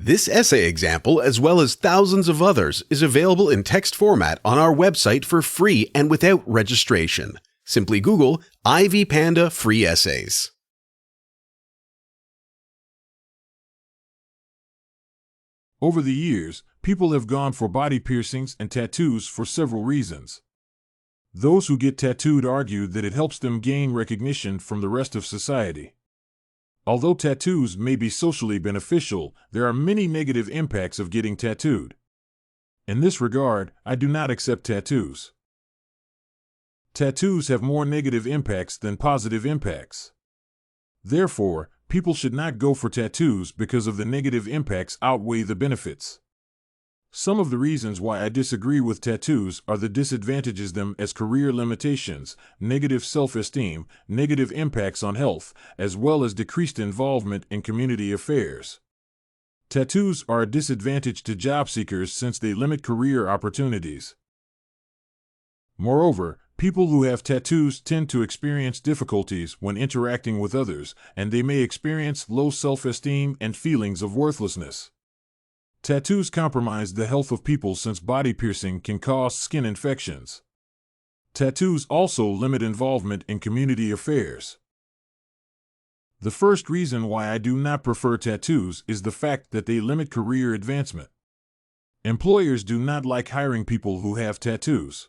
This essay example, as well as thousands of others, is available in text format on our website for free and without registration. Simply Google Ivy Panda Free Essays. Over the years, people have gone for body piercings and tattoos for several reasons. Those who get tattooed argue that it helps them gain recognition from the rest of society. Although tattoos may be socially beneficial, there are many negative impacts of getting tattooed. In this regard, I do not accept tattoos. Tattoos have more negative impacts than positive impacts. Therefore, people should not go for tattoos because of the negative impacts outweigh the benefits. Some of the reasons why I disagree with tattoos are the disadvantages them as career limitations, negative self-esteem, negative impacts on health, as well as decreased involvement in community affairs. Tattoos are a disadvantage to job seekers since they limit career opportunities. Moreover, people who have tattoos tend to experience difficulties when interacting with others, and they may experience low self-esteem and feelings of worthlessness. Tattoos compromise the health of people since body piercing can cause skin infections. Tattoos also limit involvement in community affairs. The first reason why I do not prefer tattoos is the fact that they limit career advancement. Employers do not like hiring people who have tattoos.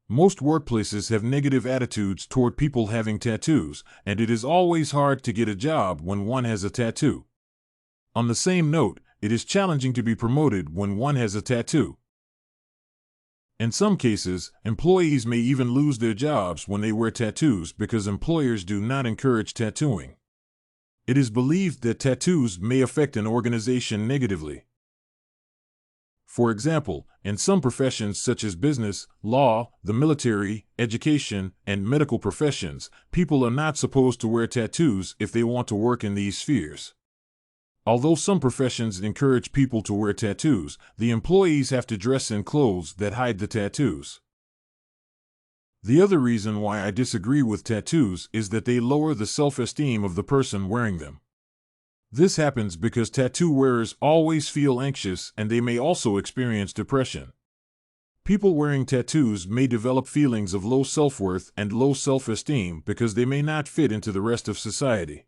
Most workplaces have negative attitudes toward people having tattoos, and it is always hard to get a job when one has a tattoo. On the same note, it is challenging to be promoted when one has a tattoo. In some cases, employees may even lose their jobs when they wear tattoos because employers do not encourage tattooing. It is believed that tattoos may affect an organization negatively. For example, in some professions such as business, law, the military, education, and medical professions, people are not supposed to wear tattoos if they want to work in these spheres. Although some professions encourage people to wear tattoos, the employees have to dress in clothes that hide the tattoos. The other reason why I disagree with tattoos is that they lower the self-esteem of the person wearing them. This happens because tattoo wearers always feel anxious and they may also experience depression. People wearing tattoos may develop feelings of low self-worth and low self-esteem because they may not fit into the rest of society.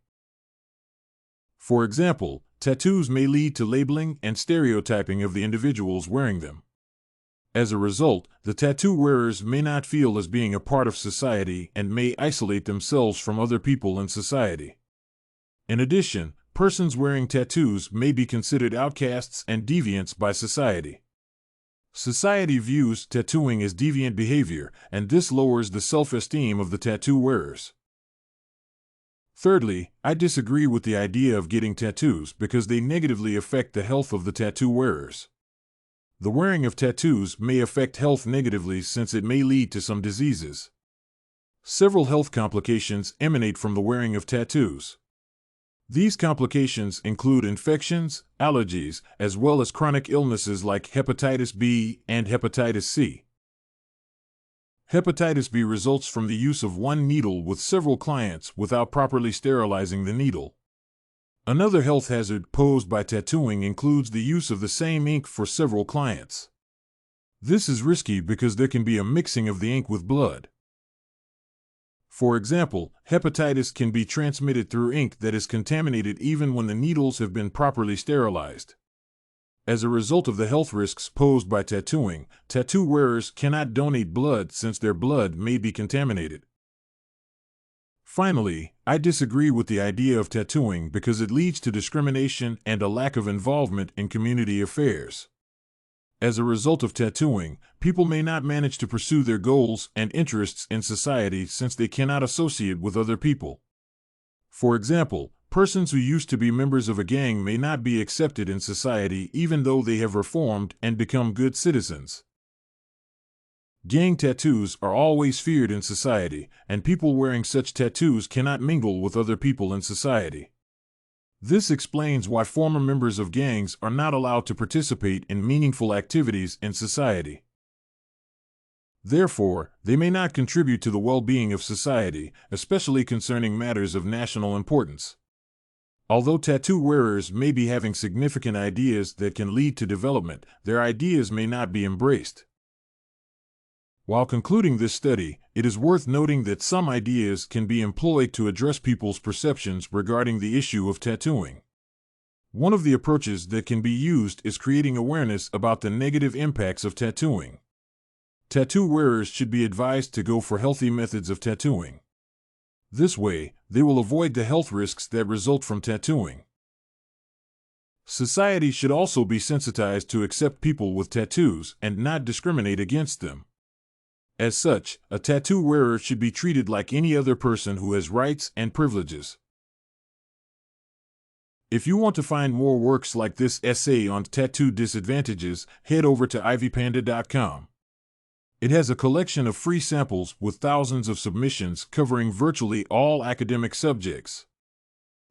For example, tattoos may lead to labeling and stereotyping of the individuals wearing them. As a result, the tattoo wearers may not feel as being a part of society and may isolate themselves from other people in society. In addition, persons wearing tattoos may be considered outcasts and deviants by society. Society views tattooing as deviant behavior, and this lowers the self-esteem of the tattoo wearers. Thirdly, I disagree with the idea of getting tattoos because they negatively affect the health of the tattoo wearers. The wearing of tattoos may affect health negatively since it may lead to some diseases. Several health complications emanate from the wearing of tattoos. These complications include infections, allergies, as well as chronic illnesses like hepatitis B and hepatitis C. Hepatitis B results from the use of one needle with several clients without properly sterilizing the needle. Another health hazard posed by tattooing includes the use of the same ink for several clients. This is risky because there can be a mixing of the ink with blood. For example, hepatitis can be transmitted through ink that is contaminated even when the needles have been properly sterilized. As a result of the health risks posed by tattooing, tattoo wearers cannot donate blood since their blood may be contaminated. Finally, I disagree with the idea of tattooing because it leads to discrimination and a lack of involvement in community affairs. As a result of tattooing, people may not manage to pursue their goals and interests in society since they cannot associate with other people. For example, persons who used to be members of a gang may not be accepted in society even though they have reformed and become good citizens. Gang tattoos are always feared in society, and people wearing such tattoos cannot mingle with other people in society. This explains why former members of gangs are not allowed to participate in meaningful activities in society. Therefore, they may not contribute to the well-being of society, especially concerning matters of national importance. Although tattoo wearers may be having significant ideas that can lead to development, their ideas may not be embraced. While concluding this study, it is worth noting that some ideas can be employed to address people's perceptions regarding the issue of tattooing. One of the approaches that can be used is creating awareness about the negative impacts of tattooing. Tattoo wearers should be advised to go for healthy methods of tattooing. This way, they will avoid the health risks that result from tattooing. Society should also be sensitized to accept people with tattoos and not discriminate against them. As such, a tattoo wearer should be treated like any other person who has rights and privileges. If you want to find more works like this essay on tattoo disadvantages, head over to ivypanda.com. It has a collection of free samples with thousands of submissions covering virtually all academic subjects.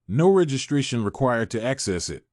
No registration required to access it.